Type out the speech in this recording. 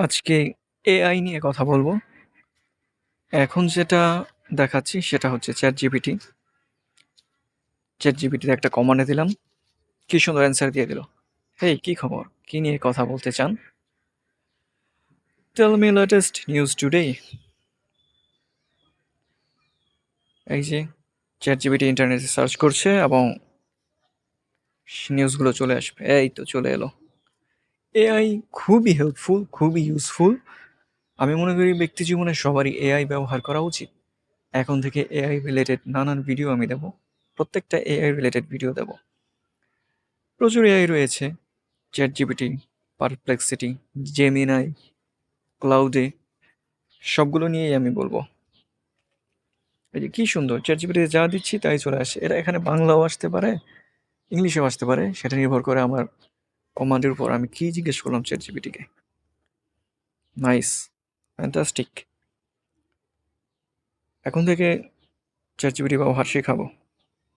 আজকে এআই নিয়ে কথা বলবো। এখন যেটা দেখাচ্ছি সেটা হচ্ছে চ্যাট জিপিটিতে একটা কমান্ডে দিলাম, কি সুন্দর অ্যান্সার দিয়ে দিল। হেই, কি খবর, কি নিয়ে কথা বলতে চান? Tell me latest news today. এই যে চ্যাট জিপিটি ইন্টারনেটে সার্চ করছে এবং নিউজগুলো চলে আসবে। এই তো চলে এলো। এআই খুবই হেল্পফুল, খুবই ইউজফুল। আমি মনে করি ব্যক্তি জীবনে সবারই এআই ব্যবহার করা উচিত। এখন থেকে এআই রিলেটেড নানান ভিডিও আমি দেব, প্রত্যেকটা এআই রিলেটেড ভিডিও দেব। প্রচুর এআই রয়েছে, চ্যাট জিপিটি, পারপ্লেক্সিটি, জেমিনাই, ক্লাউডে, সবগুলো নিয়েই আমি বলবো। এই যে কি সুন্দর, চ্যাট জিপিটিতে যা দিচ্ছি তাই চলে আসে। এরা এখানে বাংলাও আসতে পারে, ইংলিশেও আসতে পারে, সেটা নির্ভর করে আমার কমান্ডের উপর আমি কি জিজ্ঞেস করলাম চ্যাট জিপিটিকে। Nice, fantastic. এখন থেকে চ্যাট জিপিটি ব্যবহার শেখাবো।